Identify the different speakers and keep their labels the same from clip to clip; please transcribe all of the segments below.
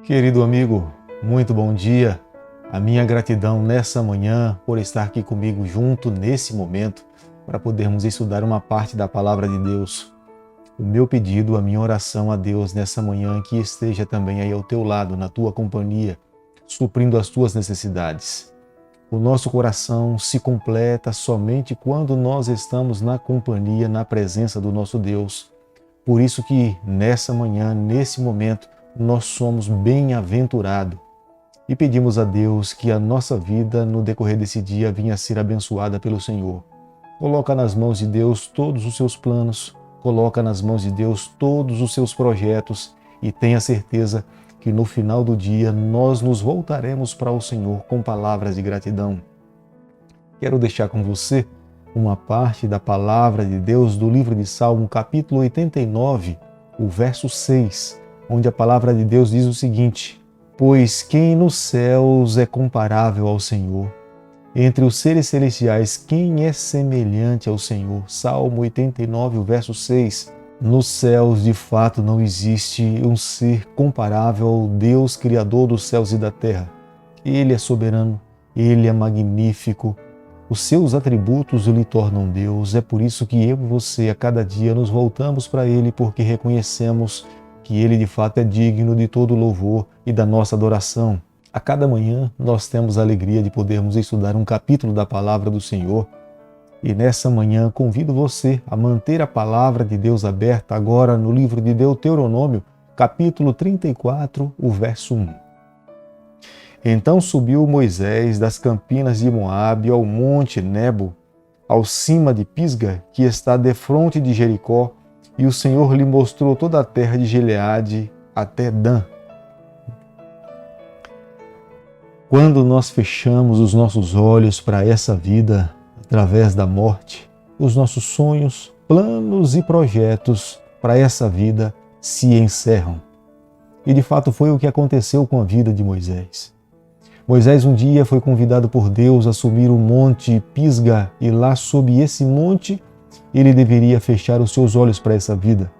Speaker 1: Querido amigo, muito bom dia. A minha gratidão nessa manhã por estar aqui comigo junto nesse momento para podermos estudar uma parte da Palavra de Deus. O meu pedido, a minha oração a Deus nessa manhã que esteja também aí ao teu lado, na tua companhia, suprindo as tuas necessidades. O nosso coração se completa somente quando nós estamos na companhia, na presença do nosso Deus. Por isso que nessa manhã, nesse momento, nós somos bem-aventurados e pedimos a Deus que a nossa vida no decorrer desse dia venha a ser abençoada pelo Senhor. Coloca nas mãos de Deus todos os seus planos, coloca nas mãos de Deus todos os seus projetos e tenha certeza que no final do dia nós nos voltaremos para o Senhor com palavras de gratidão. Quero deixar com você uma parte da palavra de Deus do livro de Salmo, capítulo 89, o verso 6, onde a palavra de Deus diz o seguinte: pois quem nos céus é comparável ao Senhor? Entre os seres celestiais, quem é semelhante ao Senhor? Salmo 89, o verso 6. Nos céus, de fato, não existe um ser comparável ao Deus Criador dos céus e da terra. Ele é soberano, Ele é magnífico, os seus atributos lhe tornam Deus. É por isso que eu e você, a cada dia, nos voltamos para Ele, porque reconhecemos que Ele de fato é digno de todo louvor e da nossa adoração. A cada manhã nós temos a alegria de podermos estudar um capítulo da Palavra do Senhor. E nessa manhã convido você a manter a Palavra de Deus aberta agora no livro de Deuteronômio, capítulo 34, o verso 1. Então subiu Moisés das campinas de Moabe ao monte Nebo, ao cima de Pisga, que está defronte de Jericó, e o Senhor lhe mostrou toda a terra de Gileade até Dan. Quando nós fechamos os nossos olhos para essa vida através da morte, os nossos sonhos, planos e projetos para essa vida se encerram. E de fato foi o que aconteceu com a vida de Moisés. Moisés um dia foi convidado por Deus a subir o monte Pisga, e lá sob esse monte ele deveria fechar os seus olhos para essa vida.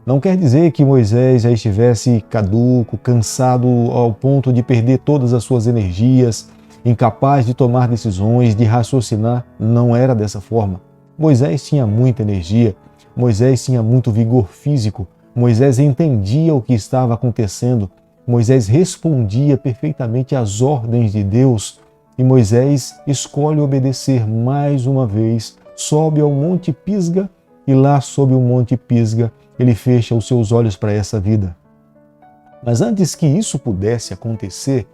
Speaker 1: Não quer dizer que Moisés já estivesse caduco, cansado ao ponto de perder todas as suas energias, incapaz de tomar decisões, de raciocinar. Não era dessa forma. Moisés tinha muita energia, Moisés tinha muito vigor físico, Moisés entendia o que estava acontecendo, Moisés respondia perfeitamente às ordens de Deus e Moisés escolhe obedecer mais uma vez. Sobe ao monte Pisga e lá sob o monte Pisga ele fecha os seus olhos para essa vida. Mas antes que isso pudesse acontecer,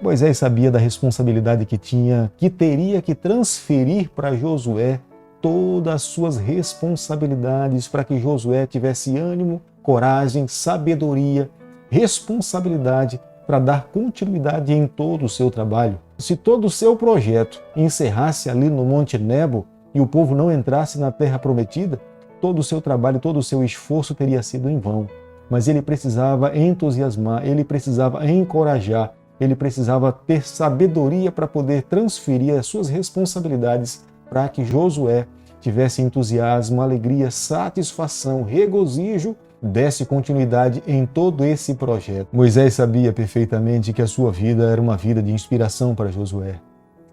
Speaker 1: Moisés sabia da responsabilidade que tinha, que teria que transferir para Josué todas as suas responsabilidades para que Josué tivesse ânimo, coragem, sabedoria, responsabilidade para dar continuidade em todo o seu trabalho. Se todo o seu projeto encerrasse ali no monte Nebo, e o povo não entrasse na terra prometida, todo o seu trabalho, todo o seu esforço teria sido em vão. Mas ele precisava entusiasmar, ele precisava encorajar, ele precisava ter sabedoria para poder transferir as suas responsabilidades para que Josué tivesse entusiasmo, alegria, satisfação, regozijo, desse continuidade em todo esse projeto. Moisés sabia perfeitamente que a sua vida era uma vida de inspiração para Josué.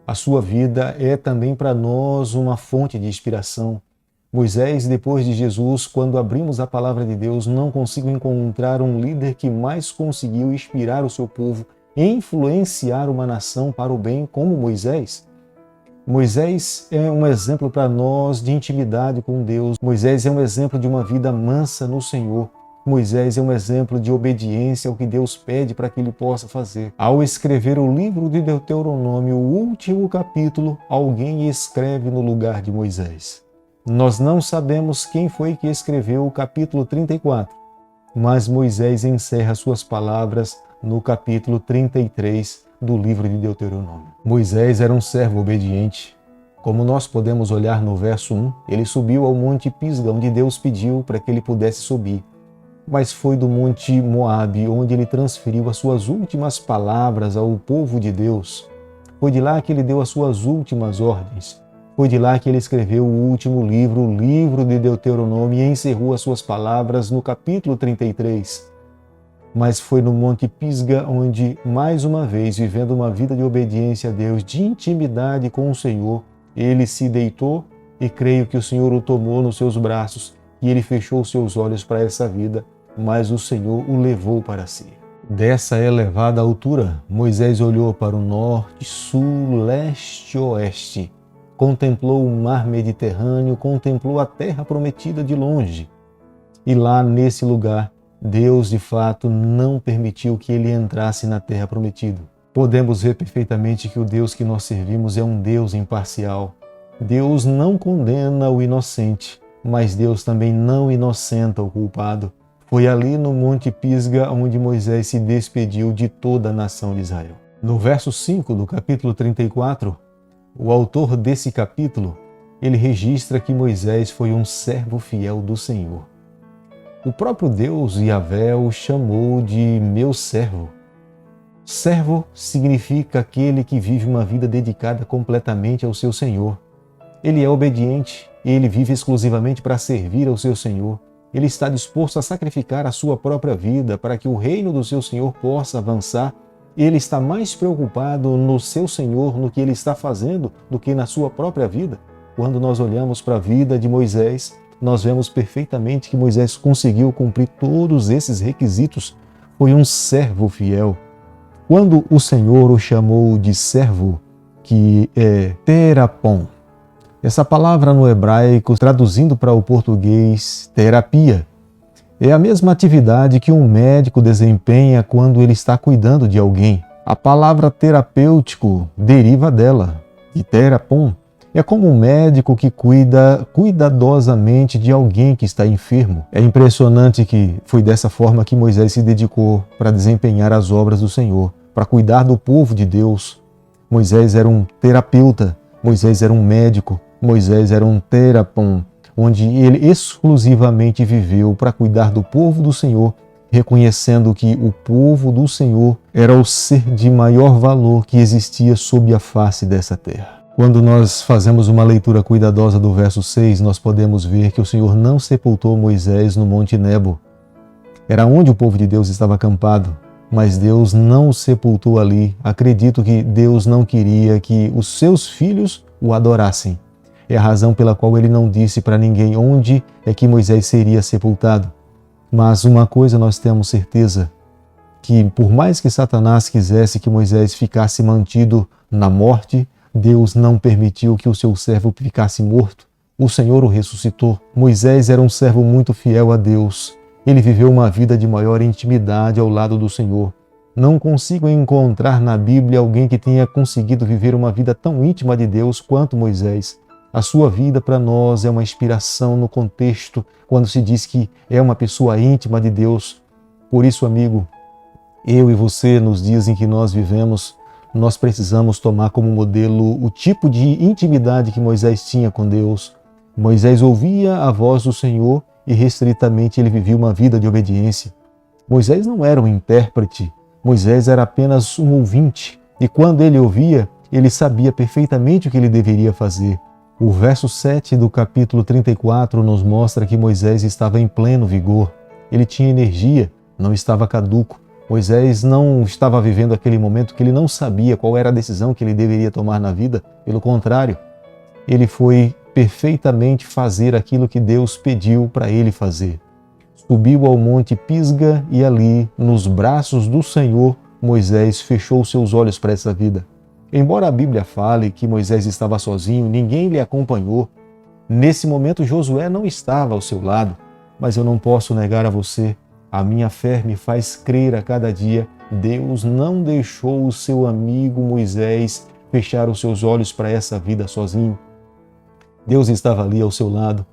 Speaker 1: A sua vida é também para nós uma fonte de inspiração. Moisés, depois de Jesus, quando abrimos a palavra de Deus, não consigo encontrar um líder que mais conseguiu inspirar o seu povo, influenciar uma nação para o bem como Moisés. Moisés é um exemplo para nós de intimidade com Deus. Moisés é um exemplo de uma vida mansa no Senhor. Moisés é um exemplo de obediência ao que Deus pede para que ele possa fazer. Ao escrever o livro de Deuteronômio, o último capítulo, alguém escreve no lugar de Moisés. Nós não sabemos quem foi que escreveu o capítulo 34, mas Moisés encerra suas palavras no capítulo 33 do livro de Deuteronômio. Moisés era um servo obediente. Como nós podemos olhar no verso 1, ele subiu ao monte Pisga, onde Deus pediu para que ele pudesse subir. Mas foi do monte Moabe, onde ele transferiu as suas últimas palavras ao povo de Deus. Foi de lá que ele deu as suas últimas ordens. Foi de lá que ele escreveu o último livro, o livro de Deuteronômio, e encerrou as suas palavras no capítulo 33. mas foi no Monte Pisga onde, mais uma vez, vivendo uma vida de obediência a Deus, de intimidade com o Senhor, ele se deitou e creio que o Senhor o tomou nos seus braços e ele fechou os seus olhos para essa vida, mas o Senhor o levou para si. Dessa elevada altura, Moisés olhou para o norte, sul, leste e oeste, contemplou o mar Mediterrâneo, contemplou a terra prometida de longe. E lá nesse lugar, Deus de fato não permitiu que ele entrasse na terra prometida. Podemos ver perfeitamente que o Deus que nós servimos é um Deus imparcial. Deus não condena o inocente, mas Deus também não inocenta o culpado. Foi ali no Monte Pisga onde Moisés se despediu de toda a nação de Israel. No verso 5 do capítulo 34, o autor desse capítulo, ele registra que Moisés foi um servo fiel do Senhor. O próprio Deus, Yahvé, o chamou de meu servo. Servo significa aquele que vive uma vida dedicada completamente ao seu Senhor. Ele é obediente, ele vive exclusivamente para servir ao seu Senhor. Ele está disposto a sacrificar a sua própria vida para que o reino do seu Senhor possa avançar. Ele está mais preocupado no seu Senhor, no que ele está fazendo, do que na sua própria vida. Quando nós olhamos para a vida de Moisés, nós vemos perfeitamente que Moisés conseguiu cumprir todos esses requisitos. Foi um servo fiel. Quando o Senhor o chamou de servo, que é terapon, essa palavra no hebraico, traduzindo para o português, terapia, é a mesma atividade que um médico desempenha quando ele está cuidando de alguém. A palavra terapêutico deriva dela, de terapon. É como um médico que cuida cuidadosamente de alguém que está enfermo. É impressionante que foi dessa forma que Moisés se dedicou para desempenhar as obras do Senhor, para cuidar do povo de Deus. Moisés era um terapeuta, Moisés era um médico, Moisés era um terapon, onde ele exclusivamente viveu para cuidar do povo do Senhor, reconhecendo que o povo do Senhor era o ser de maior valor que existia sob a face dessa terra. Quando nós fazemos uma leitura cuidadosa do verso 6, nós podemos ver que o Senhor não sepultou Moisés no Monte Nebo. Era onde o povo de Deus estava acampado, mas Deus não o sepultou ali. Acredito que Deus não queria que os seus filhos o adorassem. É a razão pela qual ele não disse para ninguém onde é que Moisés seria sepultado. Mas uma coisa nós temos certeza, que por mais que Satanás quisesse que Moisés ficasse mantido na morte, Deus não permitiu que o seu servo ficasse morto. O Senhor o ressuscitou. Moisés era um servo muito fiel a Deus. Ele viveu uma vida de maior intimidade ao lado do Senhor. Não consigo encontrar na Bíblia alguém que tenha conseguido viver uma vida tão íntima de Deus quanto Moisés. A sua vida para nós é uma inspiração no contexto, quando se diz que é uma pessoa íntima de Deus. Por isso, amigo, eu e você, nos dias em que nós vivemos, nós precisamos tomar como modelo o tipo de intimidade que Moisés tinha com Deus. Moisés ouvia a voz do Senhor e restritamente ele vivia uma vida de obediência. Moisés não era um intérprete, Moisés era apenas um ouvinte. E quando ele ouvia, ele sabia perfeitamente o que ele deveria fazer. O verso 7 do capítulo 34 nos mostra que Moisés estava em pleno vigor. Ele tinha energia, não estava caduco. Moisés não estava vivendo aquele momento que ele não sabia qual era a decisão que ele deveria tomar na vida. Pelo contrário, ele foi perfeitamente fazer aquilo que Deus pediu para ele fazer. Subiu ao Monte Pisga e ali, nos braços do Senhor, Moisés fechou seus olhos para essa vida. Embora a Bíblia fale que Moisés estava sozinho, ninguém lhe acompanhou. Nesse momento, Josué não estava ao seu lado, mas eu não posso negar a você, a minha fé me faz crer a cada dia, Deus não deixou o seu amigo Moisés fechar os seus olhos para essa vida sozinho. Deus estava ali ao seu lado.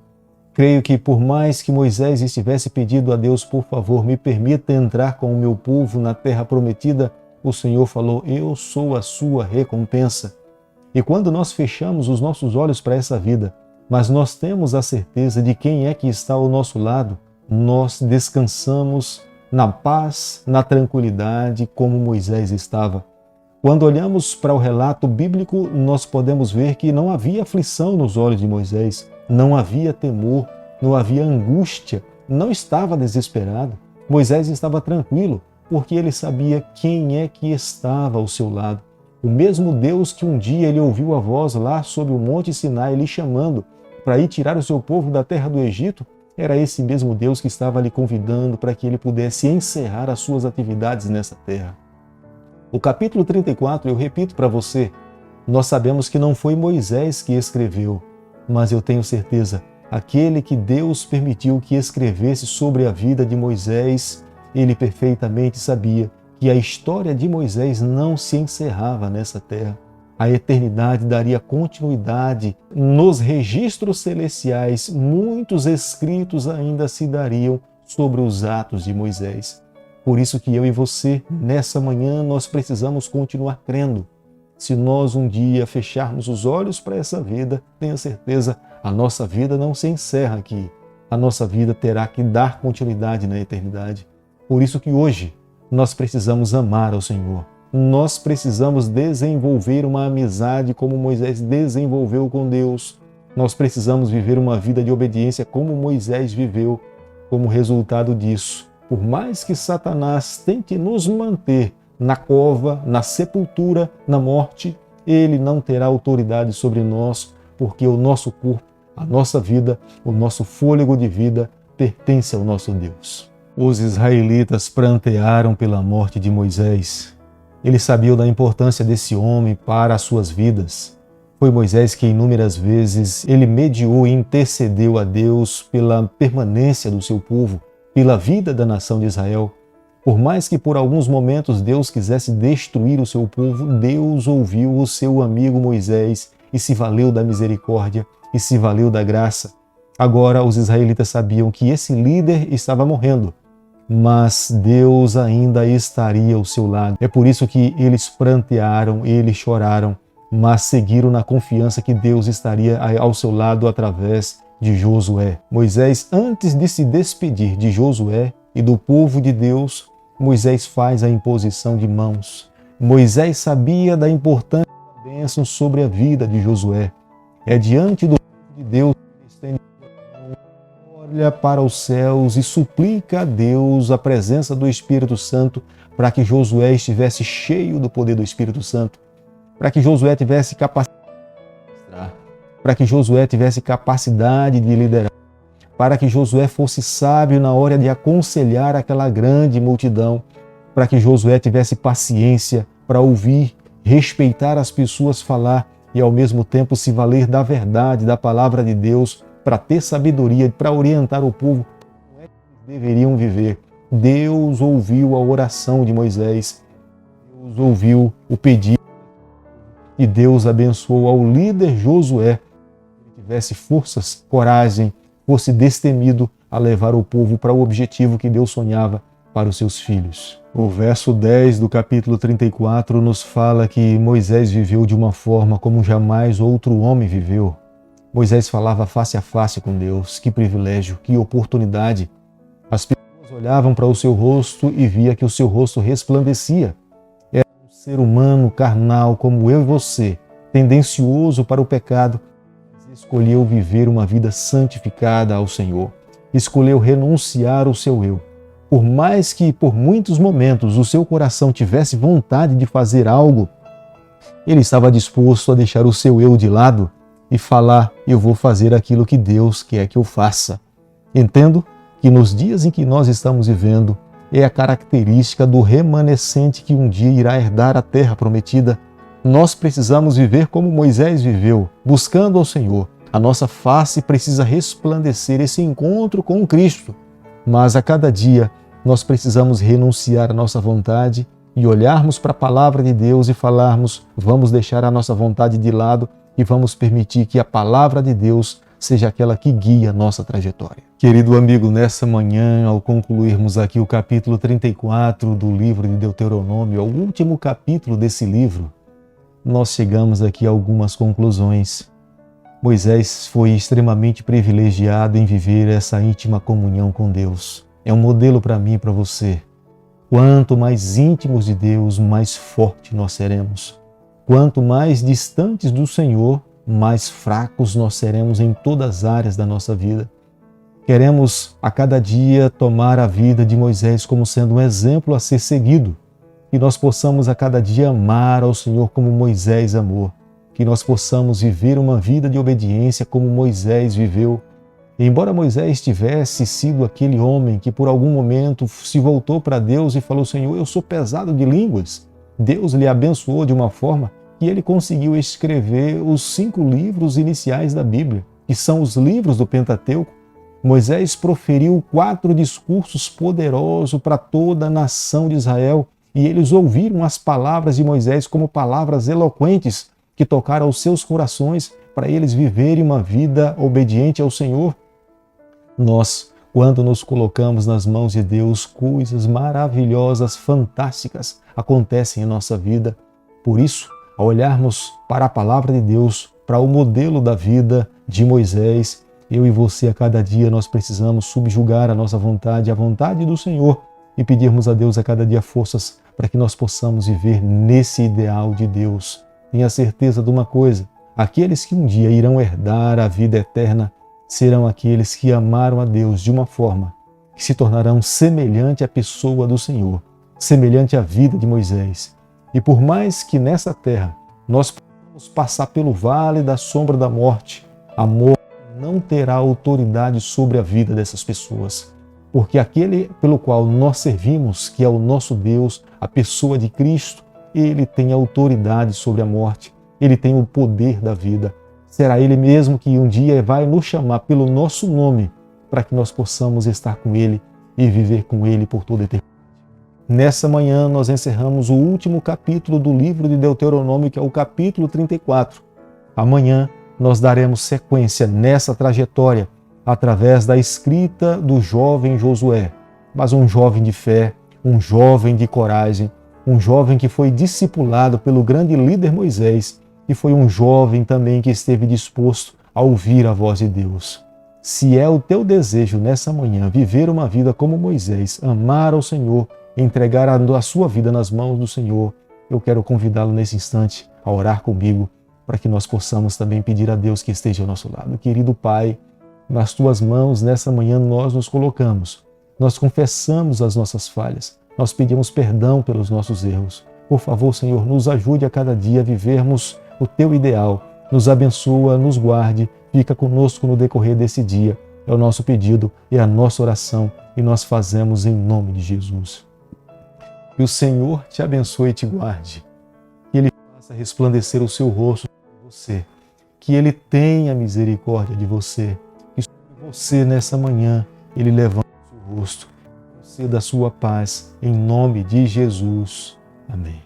Speaker 1: Creio que por mais que Moisés estivesse pedindo a Deus, por favor, me permita entrar com o meu povo na terra prometida, o Senhor falou, eu sou a sua recompensa. E quando nós fechamos os nossos olhos para essa vida, mas nós temos a certeza de quem é que está ao nosso lado, nós descansamos na paz, na tranquilidade, como Moisés estava. Quando olhamos para o relato bíblico, nós podemos ver que não havia aflição nos olhos de Moisés, não havia temor, não havia angústia, não estava desesperado. Moisés estava tranquilo, porque ele sabia quem é que estava ao seu lado. O mesmo Deus que um dia ele ouviu a voz lá sob o Monte Sinai, lhe chamando para ir tirar o seu povo da terra do Egito, era esse mesmo Deus que estava lhe convidando para que ele pudesse encerrar as suas atividades nessa terra. O capítulo 34, eu repito para você, nós sabemos que não foi Moisés que escreveu, mas eu tenho certeza, aquele que Deus permitiu que escrevesse sobre a vida de Moisés, ele perfeitamente sabia que a história de Moisés não se encerrava nessa terra. A eternidade daria continuidade. Nos registros celestiais, muitos escritos ainda se dariam sobre os atos de Moisés. Por isso que eu e você, nessa manhã, nós precisamos continuar crendo. Se nós um dia fecharmos os olhos para essa vida, tenha certeza, a nossa vida não se encerra aqui. A nossa vida terá que dar continuidade na eternidade. Por isso que hoje nós precisamos amar ao Senhor. Nós precisamos desenvolver uma amizade como Moisés desenvolveu com Deus. Nós precisamos viver uma vida de obediência como Moisés viveu. Como resultado disso, por mais que Satanás tente nos manter na cova, na sepultura, na morte, ele não terá autoridade sobre nós, porque o nosso corpo, a nossa vida, o nosso fôlego de vida pertence ao nosso Deus. Os israelitas prantearam pela morte de Moisés. Eles sabiam da importância desse homem para as suas vidas. Foi Moisés que inúmeras vezes ele mediou e intercedeu a Deus pela permanência do seu povo, pela vida da nação de Israel. Por mais que por alguns momentos Deus quisesse destruir o seu povo, Deus ouviu o seu amigo Moisés e se valeu da misericórdia e se valeu da graça. Agora os israelitas sabiam que esse líder estava morrendo, mas Deus ainda estaria ao seu lado. É por isso que eles prantearam, eles choraram, mas seguiram na confiança que Deus estaria ao seu lado através de Josué. Moisés, antes de se despedir de Josué e do povo de Deus, Moisés faz a imposição de mãos. Moisés sabia da importância da bênção sobre a vida de Josué. É diante do povo de Deus que ele estende a mão, olha para os céus e suplica a Deus a presença do Espírito Santo para que Josué estivesse cheio do poder do Espírito Santo, para que Josué tivesse capacidade de ministrar, para que Josué tivesse capacidade de liderar, para que Josué fosse sábio na hora de aconselhar aquela grande multidão, para que Josué tivesse paciência para ouvir, respeitar as pessoas falar e ao mesmo tempo se valer da verdade, da palavra de Deus, para ter sabedoria, para orientar o povo como é que eles deveriam viver. Deus ouviu a oração de Moisés, Deus ouviu o pedido e Deus abençoou ao líder Josué, que ele tivesse forças, coragem, fosse destemido a levar o povo para o objetivo que Deus sonhava para os seus filhos. O verso 10 do capítulo 34 nos fala que Moisés viveu de uma forma como jamais outro homem viveu. Moisés falava face a face com Deus. Que privilégio, que oportunidade. As pessoas olhavam para o seu rosto e via que o seu rosto resplandecia. Era um ser humano carnal como eu e você, tendencioso para o pecado, mas escolheu viver uma vida santificada ao Senhor. Escolheu renunciar ao seu eu. Por mais que por muitos momentos o seu coração tivesse vontade de fazer algo, ele estava disposto a deixar o seu eu de lado e falar: eu vou fazer aquilo que Deus quer que eu faça. Entendo que nos dias em que nós estamos vivendo é a característica do remanescente que um dia irá herdar a terra prometida. Nós precisamos viver como Moisés viveu, buscando ao Senhor. A nossa face precisa resplandecer esse encontro com Cristo. Mas a cada dia nós precisamos renunciar à nossa vontade e olharmos para a palavra de Deus e falarmos: vamos deixar a nossa vontade de lado e vamos permitir que a palavra de Deus seja aquela que guia a nossa trajetória. Querido amigo, nessa manhã, ao concluirmos aqui o capítulo 34 do livro de Deuteronômio, ao último capítulo desse livro, nós chegamos aqui a algumas conclusões. Moisés foi extremamente privilegiado em viver essa íntima comunhão com Deus. É um modelo para mim e para você. Quanto mais íntimos de Deus, mais forte nós seremos. Quanto mais distantes do Senhor, mais fracos nós seremos em todas as áreas da nossa vida. Queremos a cada dia tomar a vida de Moisés como sendo um exemplo a ser seguido. Que nós possamos a cada dia amar ao Senhor como Moisés amou. Que nós possamos viver uma vida de obediência como Moisés viveu. E embora Moisés tivesse sido aquele homem que por algum momento se voltou para Deus e falou: Senhor, eu sou pesado de línguas, Deus lhe abençoou de uma forma que ele conseguiu escrever os 5 livros iniciais da Bíblia, que são os livros do Pentateuco. Moisés proferiu 4 discursos poderosos para toda a nação de Israel, e eles ouviram as palavras de Moisés como palavras eloquentes que tocaram aos seus corações para eles viverem uma vida obediente ao Senhor. Nós, quando nos colocamos nas mãos de Deus, coisas maravilhosas, fantásticas acontecem em nossa vida. Por isso, ao olharmos para a palavra de Deus, para o modelo da vida de Moisés, eu e você a cada dia nós precisamos subjugar a nossa vontade, a vontade do Senhor, e pedirmos a Deus a cada dia forças para que nós possamos viver nesse ideal de Deus. Tenha certeza de uma coisa: aqueles que um dia irão herdar a vida eterna serão aqueles que amaram a Deus de uma forma que se tornarão semelhante à pessoa do Senhor, semelhante à vida de Moisés. E por mais que nessa terra nós possamos passar pelo vale da sombra da morte, a morte não terá autoridade sobre a vida dessas pessoas. Porque aquele pelo qual nós servimos, que é o nosso Deus, a pessoa de Cristo, ele tem autoridade sobre a morte, ele tem o poder da vida. Será ele mesmo que um dia vai nos chamar pelo nosso nome para que nós possamos estar com ele e viver com ele por toda a eternidade. Nessa manhã nós encerramos o último capítulo do livro de Deuteronômio, que é o capítulo 34. Amanhã nós daremos sequência nessa trajetória através da escrita do jovem Josué, mas um jovem de fé, um jovem de coragem, um jovem que foi discipulado pelo grande líder Moisés e foi um jovem também que esteve disposto a ouvir a voz de Deus. Se é o teu desejo nessa manhã viver uma vida como Moisés, amar ao Senhor, entregar a sua vida nas mãos do Senhor, eu quero convidá-lo nesse instante a orar comigo para que nós possamos também pedir a Deus que esteja ao nosso lado. Querido Pai, nas tuas mãos nessa manhã nós nos colocamos, nós confessamos as nossas falhas, nós pedimos perdão pelos nossos erros. Por favor, Senhor, nos ajude a cada dia a vivermos o teu ideal, nos abençoa, nos guarde, fica conosco no decorrer desse dia. É o nosso pedido, é a nossa oração e nós fazemos em nome de Jesus. Que o Senhor te abençoe e te guarde, que Ele faça resplandecer o seu rosto sobre você, que Ele tenha misericórdia de você, que sobre você nessa manhã Ele levante o seu rosto, conceda a sua paz, em nome de Jesus. Amém.